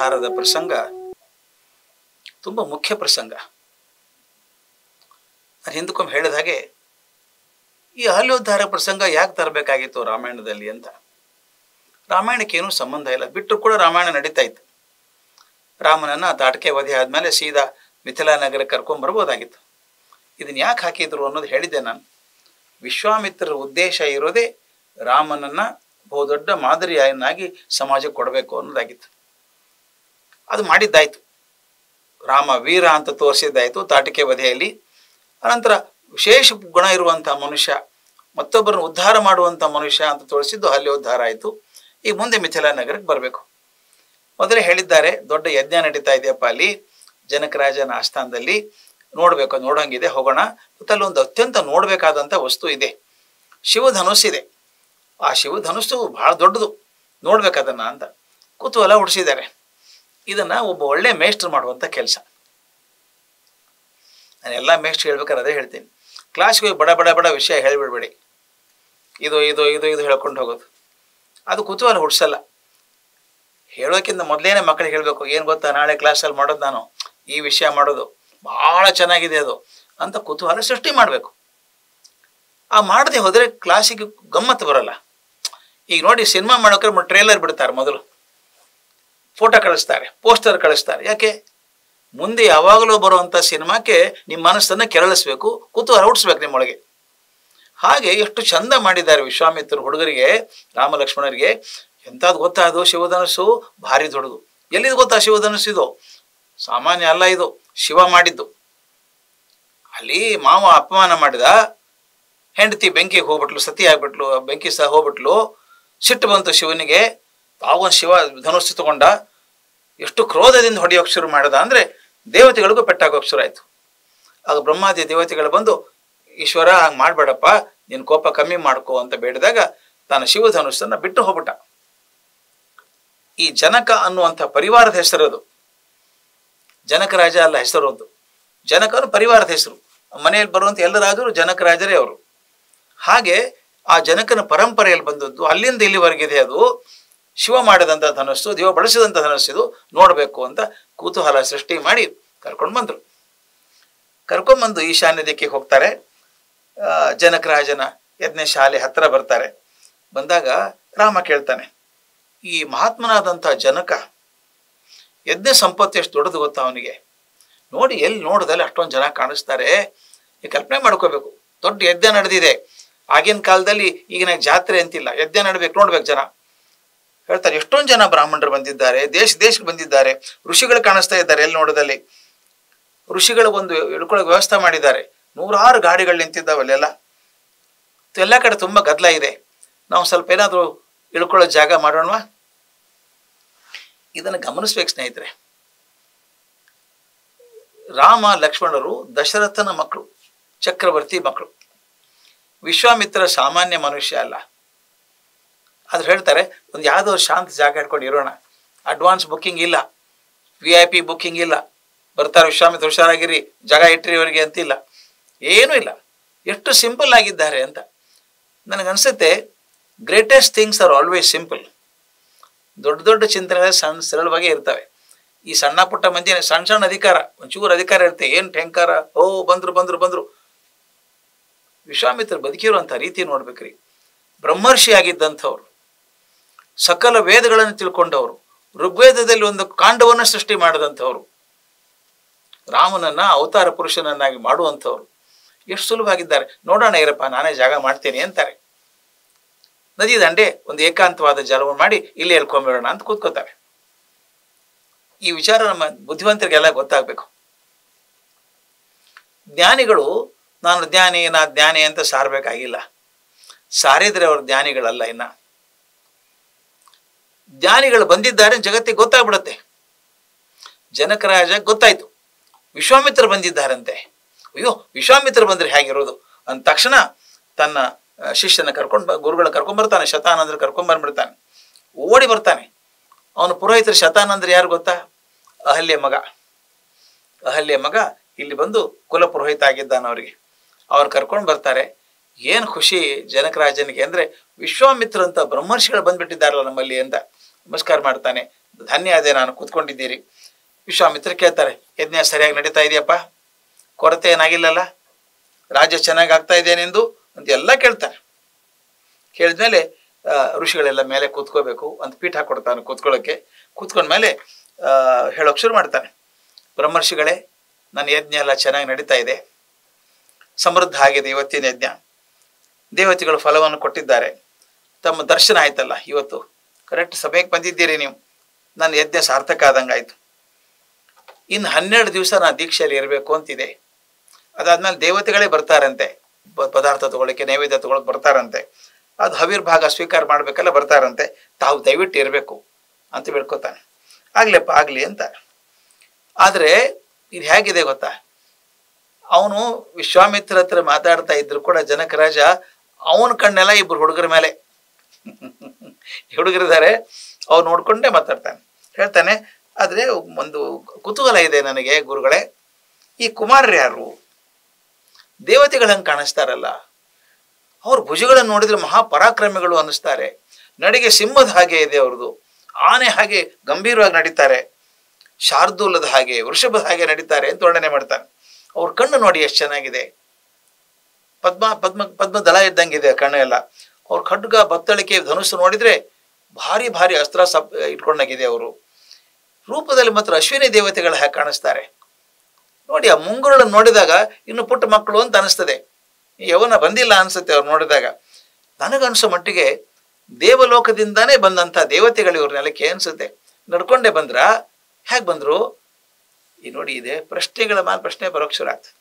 ಹಲ್ಯೋದ್ಧಾರದ ಪ್ರಸಂಗ ತುಂಬ ಮುಖ್ಯ ಪ್ರಸಂಗ. ನಾನು ಹಿಂದಕ್ಕೊಮ್ಮೆ ಹೇಳಿದ ಹಾಗೆ ಈ ಹಲ್ಯೋದ್ಧಾರ ಪ್ರಸಂಗ ಯಾಕೆ ತರಬೇಕಾಗಿತ್ತು ರಾಮಾಯಣದಲ್ಲಿ ಅಂತ. ರಾಮಾಯಣಕ್ಕೇನೂ ಸಂಬಂಧ ಇಲ್ಲ, ಬಿಟ್ಟರು ಕೂಡ ರಾಮಾಯಣ ನಡೀತಾ ಇತ್ತು. ರಾಮನನ್ನು ತಾಟಕೆ ವಧೆ ಆದಮೇಲೆ ಸೀದಾ ಮಿಥಿಲಾ ನಗರಕ್ಕೆ ಕರ್ಕೊಂಬರ್ಬೋದಾಗಿತ್ತು. ಇದನ್ನು ಯಾಕೆ ಹಾಕಿದ್ರು ಅನ್ನೋದು ಹೇಳಿದ್ದೆ ನಾನು. ವಿಶ್ವಾಮಿತ್ರರ ಉದ್ದೇಶ ಇರೋದೇ ರಾಮನನ್ನು ಬಹುದೊಡ್ಡ ಮಾದರಿಯನ್ನಾಗಿ ಸಮಾಜಕ್ಕೆ ಕೊಡಬೇಕು ಅನ್ನೋದಾಗಿತ್ತು. ಅದು ಮಾಡಿದ್ದಾಯಿತು. ರಾಮ ವೀರ ಅಂತ ತೋರಿಸಿದ್ದಾಯಿತು ತಾಟಕೆ ವಧೆಯಲ್ಲಿ. ಅನಂತರ ವಿಶೇಷ ಗುಣ ಇರುವಂಥ ಮನುಷ್ಯ, ಮತ್ತೊಬ್ಬರನ್ನು ಉದ್ಧಾರ ಮಾಡುವಂಥ ಮನುಷ್ಯ ಅಂತ ತೋರಿಸಿದ್ದು ಹಲ್ಯೋದ್ಧಾರ ಆಯಿತು. ಈಗ ಮುಂದೆ ಮಿಥಿಲಾ ನಗರಕ್ಕೆ ಬರಬೇಕು. ಮೊದಲೇ ಹೇಳಿದ್ದಾರೆ, ದೊಡ್ಡ ಯಜ್ಞ ನಡೀತಾ ಇದೆಯಪ್ಪ ಅಲ್ಲಿ ಜನಕರಾಜನ ಆಸ್ಥಾನದಲ್ಲಿ, ನೋಡಬೇಕು, ನೋಡೋಂಗಿದೆ, ಹೋಗೋಣ. ಮತ್ತು ಅಲ್ಲೊಂದು ಅತ್ಯಂತ ನೋಡಬೇಕಾದಂಥ ವಸ್ತು ಇದೆ, ಶಿವಧನುಸ್ಸಿದೆ. ಆ ಶಿವಧನುಸ್ಸು ಭಾಳ ದೊಡ್ಡದು, ನೋಡ್ಬೇಕದನ್ನು ಅಂತ ಕುತೂಹಲ ಹುಡಿಸಿದ್ದಾರೆ. ಇದನ್ನು ಒಬ್ಬ ಒಳ್ಳೆ ಮೇಷ್ಟ್ರು ಮಾಡುವಂಥ ಕೆಲಸ. ನಾನು ಎಲ್ಲ ಮೇಷ್ಟ್ರು ಹೇಳ್ಬೇಕಾದ್ರೆ ಅದೇ ಹೇಳ್ತೀನಿ, ಕ್ಲಾಸ್ಗೆ ಹೋಗಿ ಬಡ ಬಡ ಬಡ ವಿಷಯ ಹೇಳಿಬಿಡ್ಬೇಡಿ, ಇದು ಇದು ಇದು ಇದು ಹೇಳ್ಕೊಂಡು ಹೋಗೋದು, ಅದು ಕುತೂಹಲ ಹುಡ್ಸಲ್ಲ. ಹೇಳೋಕ್ಕಿಂತ ಮೊದಲೇನೆ ಮಕ್ಕಳಿಗೆ ಹೇಳಬೇಕು, ಏನು ಗೊತ್ತಾ ನಾಳೆ ಕ್ಲಾಸಲ್ಲಿ ಮಾಡೋದು ನಾನು ಈ ವಿಷಯ ಮಾಡೋದು ಭಾಳ ಚೆನ್ನಾಗಿದೆ ಅದು ಅಂತ ಕುತೂಹಲ ಸೃಷ್ಟಿ ಮಾಡಬೇಕು. ಆ ಮಾಡದೆ ಹೋದರೆ ಕ್ಲಾಸಿಗೆ ಗಮ್ಮತ್ತು ಬರಲ್ಲ. ಈಗ ನೋಡಿ, ಸಿನಿಮಾ ಮಾಡೋಕೆ ಟ್ರೇಲರ್ ಬಿಡ್ತಾರೆ, ಮೊದಲು ಫೋಟೋ ಕಳಿಸ್ತಾರೆ, ಪೋಸ್ಟರ್ ಕಳಿಸ್ತಾರೆ. ಯಾಕೆ? ಮುಂದೆ ಯಾವಾಗಲೂ ಬರುವಂಥ ಸಿನಿಮಾಕ್ಕೆ ನಿಮ್ಮ ಮನಸ್ಸನ್ನು ಕೆರಳಿಸ್ಬೇಕು, ಕುತೂಹಲ ಹುಟ್ಟಿಸ್ಬೇಕು ನಿಮ್ಮೊಳಗೆ. ಹಾಗೆ ಎಷ್ಟು ಚಂದ ಮಾಡಿದ್ದಾರೆ ವಿಶ್ವಾಮಿತ್ರರು ಹುಡುಗರಿಗೆ, ರಾಮ ಲಕ್ಷ್ಮಣರಿಗೆ. ಎಂಥದ್ದು ಗೊತ್ತಾ ಅದು ಶಿವಧನುಸ್ಸು? ಭಾರಿ ದೊಡ್ಡದು. ಎಲ್ಲಿದು ಗೊತ್ತಾ ಶಿವಧನುಸ್ಸು? ಇದು ಸಾಮಾನ್ಯ ಅಲ್ಲ, ಇದು ಶಿವ ಮಾಡಿದ್ದು. ಅಲ್ಲಿ ಮಾವ ಅಪಮಾನ ಮಾಡಿದ, ಹೆಂಡತಿ ಬೆಂಕಿಗೆ ಹೋಗ್ಬಿಟ್ಲು, ಸತಿ ಆಗ್ಬಿಟ್ಲು, ಬೆಂಕಿ ಸಹ ಹೋಗ್ಬಿಟ್ಲು. ಸಿಟ್ಟು ಬಂತು ಶಿವನಿಗೆ. ತಾವೊಂದು ಶಿವ ಧನುಸ್ಸು ತಗೊಂಡ, ಎಷ್ಟು ಕ್ರೋಧದಿಂದ ಹೊಡೆಯೋಕೆ ಶುರು ಮಾಡಿದ ಅಂದರೆ ದೇವತೆಗಳಿಗೂ ಪೆಟ್ಟಾಗೋಕೆ ಶುರು ಆಯಿತು. ಆಗ ಬ್ರಹ್ಮಾದಿ ದೇವತೆಗಳು ಬಂದು, ಈಶ್ವರ ಹಂಗೆ ಮಾಡಬೇಡಪ್ಪ, ನಿನ್ನ ಕೋಪ ಕಮ್ಮಿ ಮಾಡ್ಕೋ ಅಂತ ಬೇಡಿದಾಗ ತಾನು ಶಿವಧನುಸ್ಸನ್ನು ಬಿಟ್ಟು ಹೋಗ್ಬಿಟ್ಟ. ಈ ಜನಕ ಅನ್ನುವಂಥ ಪರಿವಾರದ ಹೆಸರದು, ಜನಕರಾಜ ಅಲ್ಲ ಹೆಸರು. ಜನಕನು ಪರಿವಾರದ ಹೆಸರು. ಮನೆಯಲ್ಲಿ ಬರುವಂಥ ಎಲ್ಲ ರಾಜರು ಜನಕರಾಜರೇ ಅವರು. ಹಾಗೆ ಆ ಜನಕನ ಪರಂಪರೆಯಲ್ಲಿ ಬಂದದ್ದು, ಅಲ್ಲಿಂದ ಇಲ್ಲಿವರೆಗಿದೆ ಅದು. ಶಿವ ಮಾಡಿದಂಥ ಧನಸ್ಸು, ದೇವ ಬಳಸಿದಂಥ ಧನಸ್ಸಿದು, ನೋಡಬೇಕು ಅಂತ ಕುತೂಹಲ ಸೃಷ್ಟಿ ಮಾಡಿ ಕರ್ಕೊಂಡು ಬಂದರು. ಕರ್ಕೊಂಡ್ಬಂದು ಈಶಾನ್ಯ ದಿಕ್ಕಿಗೆ ಹೋಗ್ತಾರೆ. ಜನಕರಾಜನ ಯಜ್ಞಶಾಲೆ ಹತ್ತಿರ ಬರ್ತಾರೆ. ಬಂದಾಗ ರಾಮ ಕೇಳ್ತಾನೆ, ಈ ಮಹಾತ್ಮನಾದಂಥ ಜನಕ ಯಜ್ಞ ಸಂಪತ್ತು ಎಷ್ಟು ದೊಡ್ಡದು ಗೊತ್ತಾ ಅವನಿಗೆ? ನೋಡಿ, ಎಲ್ಲಿ ನೋಡಿದಲ್ಲಿ ಅಷ್ಟೊಂದು ಜನ ಕಾಣಿಸ್ತಾರೆ. ಈ ಕಲ್ಪನೆ ಮಾಡ್ಕೋಬೇಕು, ದೊಡ್ಡ ಯಜ್ಞ ನಡೆದಿದೆ. ಆಗಿನ ಕಾಲದಲ್ಲಿ ಈಗಿನ ಜಾತ್ರೆ ಅಂತಿಲ್ಲ, ಯಜ್ಞ ನಡ್ಬೇಕು, ನೋಡ್ಬೇಕು ಜನ. ಹೇಳ್ತಾರೆ, ಎಷ್ಟೊಂದು ಜನ ಬ್ರಾಹ್ಮಣರು ಬಂದಿದ್ದಾರೆ, ದೇಶಕ್ಕೆ ಬಂದಿದ್ದಾರೆ, ಋಷಿಗಳು ಕಾಣಿಸ್ತಾ ಇದ್ದಾರೆ. ಎಲ್ಲಿ ನೋಡೋದಲ್ಲಿ ಋಷಿಗಳು ಒಂದು ಇಳ್ಕೊಳ್ಳೋಕೆ ವ್ಯವಸ್ಥೆ ಮಾಡಿದ್ದಾರೆ. 100 ಗಾಡಿಗಳು ನಿಂತಿದ್ದಾವಲ್ಲೆಲ್ಲ. ಎಲ್ಲ ಕಡೆ ತುಂಬ ಗದ್ದಲ ಇದೆ. ನಾವು ಸ್ವಲ್ಪ ಏನಾದರೂ ಇಳ್ಕೊಳ್ಳೋ ಜಾಗ ಮಾಡೋಣವಾ? ಇದನ್ನು ಗಮನಿಸ್ಬೇಕು ಸ್ನೇಹಿತರೆ. ರಾಮ ಲಕ್ಷ್ಮಣರು ದಶರಥನ ಮಕ್ಕಳು, ಚಕ್ರವರ್ತಿ ಮಕ್ಕಳು. ವಿಶ್ವಾಮಿತ್ರ ಸಾಮಾನ್ಯ ಮನುಷ್ಯ ಅಲ್ಲ. ಆದ್ರೆ ಹೇಳ್ತಾರೆ, ಒಂದು ಯಾವುದೋ ಶಾಂತ ಜಾಗ ಇಟ್ಕೊಂಡು ಇರೋಣ, ಅಡ್ವಾನ್ಸ್ ಬುಕ್ಕಿಂಗ್ ಇಲ್ಲ, VIP ಬುಕ್ಕಿಂಗ್ ಇಲ್ಲ, ಬರ್ತಾರೆ ವಿಶ್ವಾಮಿತ್ರ ಹುಷಾರಾಗಿರಿ, ಜಾಗ ಇಟ್ಟಿರಿ ಇವರಿಗೆ ಅಂತಿಲ್ಲ, ಏನೂ ಇಲ್ಲ. ಎಷ್ಟು ಸಿಂಪಲ್ ಆಗಿದ್ದಾರೆ ಅಂತ ನನಗನ್ಸುತ್ತೆ. Greatest things are always simple. ದೊಡ್ಡ ದೊಡ್ಡ ಚಿಂತನೆಗಳು ಸರಳವಾಗೇ ಇರ್ತವೆ. ಈ ಸಣ್ಣ ಪುಟ್ಟ ಮಂದಿ ಸಣ್ಣ ಅಧಿಕಾರ, ಒಂಚೂರು ಅಧಿಕಾರ ಇರುತ್ತೆ, ಏನು ಟೆಂಕಾರ, ಓ ಬಂದ್ರು. ವಿಶ್ವಾಮಿತ್ರ ಬದುಕಿರುವಂಥ ರೀತಿ ನೋಡ್ಬೇಕ್ರಿ. ಬ್ರಹ್ಮರ್ಷಿ ಆಗಿದ್ದಂಥವ್ರು, ಸಕಲ ವೇದಗಳನ್ನು ತಿಳ್ಕೊಂಡವರು, ಋಗ್ವೇದದಲ್ಲಿ ಒಂದು ಕಾಂಡವನ್ನು ಸೃಷ್ಟಿ ಮಾಡಿದಂಥವ್ರು, ರಾಮನನ್ನ ಅವತಾರ ಪುರುಷನನ್ನಾಗಿ ಮಾಡುವಂಥವ್ರು. ಎಷ್ಟು ಸುಲಭವಾಗಿದ್ದಾರೆ. ನೋಡೋಣ ಇರಪ್ಪ, ನಾನೇ ಜಾಗ ಮಾಡ್ತೇನೆ ಅಂತಾರೆ. ನದಿ ದಂಡೆ ಒಂದು ಏಕಾಂತವಾದ ಜಾಗವನ್ನು ಮಾಡಿ ಇಲ್ಲಿ ಹೇಳ್ಕೊಂಬಿಡೋಣ ಅಂತ ಕೂತ್ಕೋತಾರೆ. ಈ ವಿಚಾರ ನಮ್ಮ ಬುದ್ಧಿವಂತರಿಗೆಲ್ಲ ಗೊತ್ತಾಗಬೇಕು. ಜ್ಞಾನಿಗಳು ನಾನು ಜ್ಞಾನಿ ಅಂತ ಸಾರಬೇಕಾಗಿಲ್ಲ. ಸಾರಿದ್ರೆ ಅವರು ಜ್ಞಾನಿಗಳಲ್ಲ. ಇನ್ನ ಜ್ಞಾನಿಗಳು ಬಂದಿದ್ದಾರೆ ಜಗತ್ತಿಗೆ ಗೊತ್ತಾಗ್ಬಿಡುತ್ತೆ. ಜನಕರಾಜ ಗೊತ್ತಾಯ್ತು, ವಿಶ್ವಾಮಿತ್ರ ಬಂದಿದ್ದಾರಂತೆ. ಅಯ್ಯೋ, ವಿಶ್ವಾಮಿತ್ರ ಬಂದ್ರೆ ಹೇಗಿರೋದು ಅಂದ ತಕ್ಷಣ ತನ್ನ ಶಿಷ್ಯನ ಗುರುಗಳನ್ನ ಕರ್ಕೊಂಡ್ಬರ್ತಾನೆ. ಶತಾನಂದ್ರ ಕರ್ಕೊಂಡ್ಬಂದ್ಬಿಡ್ತಾನೆ, ಓಡಿ ಬರ್ತಾನೆ. ಅವನು ಪುರೋಹಿತರ ಶತಾನಂದ್ರ ಯಾರು ಗೊತ್ತಾ? ಅಹಲ್ಯ ಮಗ ಇಲ್ಲಿ ಬಂದು ಕುಲ ಪುರೋಹಿತ ಆಗಿದ್ದಾನೆ. ಅವರಿಗೆ ಅವ್ರು ಕರ್ಕೊಂಡು ಬರ್ತಾರೆ. ಏನು ಖುಷಿ ಜನಕರಾಜನಿಗೆ ಅಂದರೆ, ವಿಶ್ವಾಮಿತ್ರ ಅಂತ ಬ್ರಹ್ಮರ್ಷಿಗಳು ಬಂದ್ಬಿಟ್ಟಿದ್ದಾರಲ್ಲ ನಮ್ಮಲ್ಲಿ ಅಂತ ನಮಸ್ಕಾರ ಮಾಡ್ತಾನೆ. ಧನ್ಯ ಅದೇ ನಾನು ಕೂತ್ಕೊಂಡಿದ್ದೀರಿ. ವಿಶ್ವಾಮಿತ್ರ ಕೇಳ್ತಾರೆ, ಯಜ್ಞ ಸರಿಯಾಗಿ ನಡೀತಾ ಇದೆಯಪ್ಪ, ಕೊರತೆ ಏನಾಗಿಲ್ಲಲ್ಲ, ರಾಜ್ಯ ಚೆನ್ನಾಗಿ ಆಗ್ತಾ ಇದೆ ನಿಂದು ಅಂತ ಎಲ್ಲ ಕೇಳ್ತಾರೆ. ಕೇಳಿದ್ಮೇಲೆ ಋಷಿಗಳೆಲ್ಲ ಮೇಲೆ ಕೂತ್ಕೋಬೇಕು ಅಂತ ಪೀಠ ಕೊಡ್ತಾನೆ ಕೂತ್ಕೊಳ್ಳೋಕ್ಕೆ. ಕೂತ್ಕೊಂಡ್ಮೇಲೆ ಹೇಳೋಕೆ ಶುರು ಮಾಡ್ತಾನೆ, ಬ್ರಹ್ಮರ್ಷಿಗಳೇ, ನನ್ನ ಯಜ್ಞ ಎಲ್ಲ ಚೆನ್ನಾಗಿ ನಡೀತಾ ಇದೆ, ಸಮೃದ್ಧ ಆಗಿದೆ ಇವತ್ತಿನ ಯಜ್ಞ. ದೇವತೆಗಳು ಫಲವನ್ನು ಕೊಟ್ಟಿದ್ದಾರೆ, ತಮ್ಮ ದರ್ಶನ ಆಯ್ತಲ್ಲ ಇವತ್ತು, ಕರೆಕ್ಟ್ ಸಮಯಕ್ಕೆ ಬಂದಿದ್ದೀರಿ ನೀವು, ನನ್ನ ಯಜ್ಞ ಸಾರ್ಥಕ ಆದಂಗೆ ಆಯಿತು. ಇನ್ನು 12 ದಿವಸ ನಾನು ದೀಕ್ಷೆಯಲ್ಲಿ ಇರಬೇಕು ಅಂತಿದೆ. ಅದಾದ್ಮೇಲೆ ದೇವತೆಗಳೇ ಬರ್ತಾರಂತೆ, ಪದಾರ್ಥ ತಗೊಳ್ಳೋಕ್ಕೆ, ನೈವೇದ್ಯ ತಗೊಳಕ್ಕೆ ಬರ್ತಾರಂತೆ. ಅದು ಹವಿರ್ಭಾಗ ಸ್ವೀಕಾರ ಮಾಡಬೇಕಲ್ಲ ಬರ್ತಾರಂತೆ, ತಾವು ದಯವಿಟ್ಟು ಇರಬೇಕು ಅಂತ ಬೇಡ್ಕೋತಾನೆ. ಆಗ್ಲಿಪ್ಪ ಆಗಲಿ ಅಂತ. ಆದರೆ ಇದು ಹೇಗಿದೆ ಗೊತ್ತಾ, ಅವನು ವಿಶ್ವಾಮಿತ್ರ ಹತ್ರ ಮಾತಾಡ್ತಾ ಇದ್ರು ಕೂಡ ಜನಕ ರಾಜ ಅವನ ಕಣ್ಣೆಲ್ಲ ಇಬ್ಬರು ಹುಡುಗರ ಮೇಲೆ ಹುಡುಗರಿದ್ದಾರೆ, ಅವ್ರು ನೋಡ್ಕೊಂಡೇ ಮಾತಾಡ್ತಾನೆ. ಹೇಳ್ತಾನೆ, ಆದರೆ ಒಂದು ಕುತೂಹಲ ಇದೆ ನನಗೆ ಗುರುಗಳೇ, ಈ ಕುಮಾರರು ಯಾರು? ದೇವತೆಗಳಂಗೆ ಕಾಣಿಸ್ತಾರಲ್ಲ, ಅವ್ರ ಭುಜಗಳನ್ನು ನೋಡಿದ್ರೆ ಮಹಾಪರಾಕ್ರಮಿಗಳು ಅನ್ನಿಸ್ತಾರೆ, ನಡಿಗೆ ಸಿಂಹದ ಹಾಗೆ ಇದೆ ಅವ್ರದ್ದು, ಆನೆ ಹಾಗೆ ಗಂಭೀರವಾಗಿ ನಡೀತಾರೆ, ಶಾರ್ದೂಲದ ಹಾಗೆ ವೃಷಭದ ಹಾಗೆ ನಡೀತಾರೆ ಅಂತ ವರ್ಣನೆ ಮಾಡ್ತಾನೆ. ಅವ್ರ ಕಣ್ಣು ನೋಡಿ ಎಷ್ಟು ಚೆನ್ನಾಗಿದೆ, ಪದ್ಮ ದಳ ಇದ್ದಂಗಿದೆ ಕಣ್ಣು ಎಲ್ಲ. ಅವ್ರ ಖಡ್ಗ ಬತ್ತಳಿಕೆ ಧನುಸ್ಸು ನೋಡಿದ್ರೆ ಭಾರಿ ಭಾರಿ ಅಸ್ತ್ರ ಇಟ್ಕೊಂಡಾಗಿದೆ. ಅವರು ರೂಪದಲ್ಲಿ ಮಾತ್ರ ಅಶ್ವಿನಿ ದೇವತೆಗಳ ಹಾಗೆ ಕಾಣಿಸ್ತಾರೆ ನೋಡಿ. ಆ ಮುಂಗುರುಳನ್ನು ನೋಡಿದಾಗ ಇನ್ನು ಪುಟ್ಟ ಮಕ್ಕಳು ಅಂತ ಅನಿಸ್ತದೆ, ಯವನ ಬಂದಿಲ್ಲ ಅನ್ಸುತ್ತೆ ಅವ್ರು ನೋಡಿದಾಗ. ನನಗನ್ಸೋ ಮಟ್ಟಿಗೆ ದೇವಲೋಕದಿಂದಾನೇ ಬಂದಂಥ ದೇವತೆಗಳು ಇವ್ರ ನೆಲಕ್ಕೆ ಅನ್ಸುತ್ತೆ. ನಡ್ಕೊಂಡೇ ಬಂದ್ರ, ಹೇಗೆ ಬಂದ್ರು? ಈ ನೋಡಿ, ಇದೆ ಪ್ರಶ್ನೆಗಳ ಮೇಲೆ ಪ್ರಶ್ನೆ ಬರೋಕ್ ಶುರು ಆಗ್ತದೆ.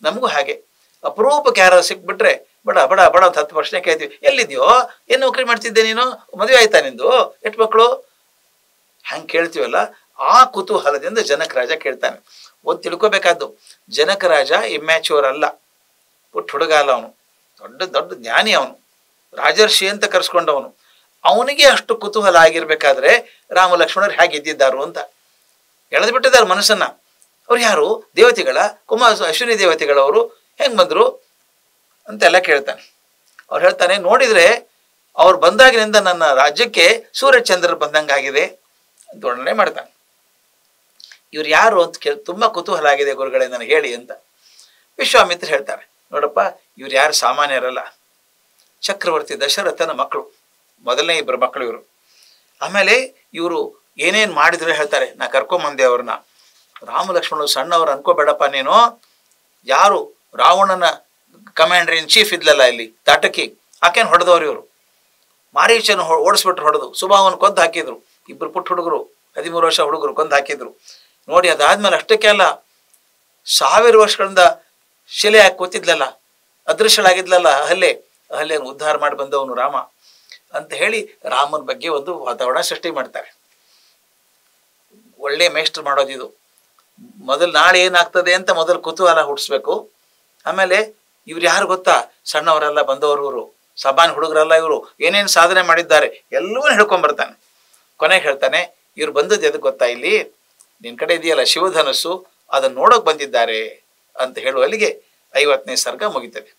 ನಮಗೂ ಹಾಗೆ ಅಪರೂಪಕ್ಕೆ ಯಾರು ಸಿಕ್ಬಿಟ್ರೆ ಬಡ ಬಡ ಬಡ ಅಂತ 10 ಪ್ರಶ್ನೆ ಕೇಳ್ತೀವಿ. ಎಲ್ಲಿದ್ಯೋ, ಏನು ನೌಕರಿ ಮಾಡ್ತಿದ್ದೆ ನೀನು, ಮದುವೆ ಆಯ್ತಾ ನಿಂದು, ಎಷ್ಟು ಮಕ್ಕಳು, ಹಂಗೆ ಕೇಳ್ತೀವಲ್ಲ. ಆ ಕುತೂಹಲದಿಂದ ಜನಕ ರಾಜ ಕೇಳ್ತಾನೆ. ಒಂದು ತಿಳ್ಕೊಬೇಕಾದ್ದು, ಜನಕ ರಾಜ ಇಮ್ಯಾಚ್ಯೂರ್ ಅಲ್ಲ, ಪುಟ್ಟ ಹುಡುಗ ಅಲ್ಲ, ಅವನು ದೊಡ್ಡ ದೊಡ್ಡ ಜ್ಞಾನಿ, ಅವನು ರಾಜರ್ಷಿ ಅಂತ ಕರೆಸ್ಕೊಂಡವನು. ಅವನಿಗೆ ಅಷ್ಟು ಕುತೂಹಲ ಆಗಿರ್ಬೇಕಾದ್ರೆ ರಾಮ ಲಕ್ಷ್ಮಣರು ಹೇಗಿದ್ದಾರು ಅಂತ ಎಳೆದು ಬಿಟ್ಟಿದ್ದಾರೆ ಮನಸ್ಸನ್ನ. ಅವ್ರು ಯಾರು? ದೇವತೆಗಳ ಅಶ್ವಿನಿ ದೇವತೆಗಳವರು, ಹೆಂಗೆ ಬಂದರು ಅಂತೆಲ್ಲ ಕೇಳ್ತಾನೆ. ಅವ್ರು ಹೇಳ್ತಾನೆ, ನೋಡಿದ್ರೆ ಅವ್ರು ಬಂದಾಗಿನಿಂದ ನನ್ನ ರಾಜ್ಯಕ್ಕೆ ಸೂರ್ಯಚಂದ್ರರು ಬಂದಂಗಾಗಿದೆ ಅಂತ ವರ್ಣನೆ ಮಾಡ್ತಾನೆ. ಇವ್ರು ಯಾರು ಅಂತ ತುಂಬ ಕುತೂಹಲ ಆಗಿದೆ ಗುರುಗಳೇ ನನಗೆ ಹೇಳಿ ಅಂತ. ವಿಶ್ವಾಮಿತ್ರ ಹೇಳ್ತಾರೆ, ನೋಡಪ್ಪ, ಇವ್ರು ಯಾರು ಸಾಮಾನ್ಯರಲ್ಲ, ಚಕ್ರವರ್ತಿ ದಶರಥನ ಮಕ್ಕಳು, ಮೊದಲನೇ 2 ಮಕ್ಕಳು ಇವರು. ಆಮೇಲೆ ಇವರು ಏನೇನು ಮಾಡಿದ್ರು ಹೇಳ್ತಾರೆ, ನಾ ಕರ್ಕೊಂಬಂದೆ ಅವ್ರನ್ನ. ರಾಮ ಲಕ್ಷ್ಮಣರು ಸಣ್ಣವ್ರು ಅನ್ಕೋಬೇಡಪ್ಪ ನೀನು. ಯಾರು ರಾವಣನ ಕಮಾಂಡರ್ ಇನ್ ಚೀಫ್ ಇದ್ಲಲ್ಲ ಇಲ್ಲಿ ತಾಟಕಿ, ಆಕೆನ ಹೊಡೆದವ್ರು ಇವರು. ಮಾರೀಚನ ಓಡಿಸ್ಬಿಟ್ರು, ಹೊಡೆದು ಸುಬಾವನ ಕೊಂದು ಹಾಕಿದ್ರು. 2 ಪುಟ್ಟ ಹುಡುಗರು, 13 ವರ್ಷ ಹುಡುಗರು ಕೊಂದು ಹಾಕಿದ್ರು ನೋಡಿ. ಅದಾದ್ಮೇಲೆ ಅಷ್ಟಕ್ಕೆ ಅಲ್ಲ, 1000 ವರ್ಷಗಳಿಂದ ಶಿಲೆ ಹಾಕಿ ಕೂತಿದ್ಲಲ್ಲ, ಅದೃಶ್ಯಳಾಗಿದ್ಲಲ್ಲ ಅಹಲ್ಯನ ಉದ್ಧಾರ ಮಾಡಿ ಬಂದವನು ರಾಮ ಅಂತ ಹೇಳಿ ರಾಮನ ಬಗ್ಗೆ ಒಂದು ವಾತಾವರಣ ಸೃಷ್ಟಿ ಮಾಡ್ತಾರೆ. ಒಳ್ಳೆ ಮೇಸ್ಟರ್ ಮಾಡೋದಿದು. ಮೊದಲು ನಾಳೆ ಏನಾಗ್ತದೆ ಅಂತ ಮೊದಲು ಕುತೂಹಲ ಹುಟ್ಟಿಸ್ಬೇಕು. ಆಮೇಲೆ ಇವ್ರು ಯಾರು ಗೊತ್ತಾ, ಸಣ್ಣವರೆಲ್ಲ ಬಂದವರು, ಇವರು ಸಬಾನ್ ಹುಡುಗರಲ್ಲ, ಇವರು ಏನೇನು ಸಾಧನೆ ಮಾಡಿದ್ದಾರೆ ಎಲ್ಲವೂ ಹೇಳ್ಕೊಂಬರ್ತಾನೆ. ಕೊನೆಗೆ ಹೇಳ್ತಾನೆ, ಇವ್ರು ಬಂದದ್ದು ಎದಕ್ಕೆ ಗೊತ್ತಾ, ಇಲ್ಲಿ ನಿನ್ನ ಕಡೆ ಇದೆಯಲ್ಲ ಶಿವಧನಸ್ಸು, ಅದನ್ನು ನೋಡೋಕೆ ಬಂದಿದ್ದಾರೆ ಅಂತ ಹೇಳುವಲ್ಲಿಗೆ 50ನೇ ಸರ್ಗ ಮುಗಿತದೆ.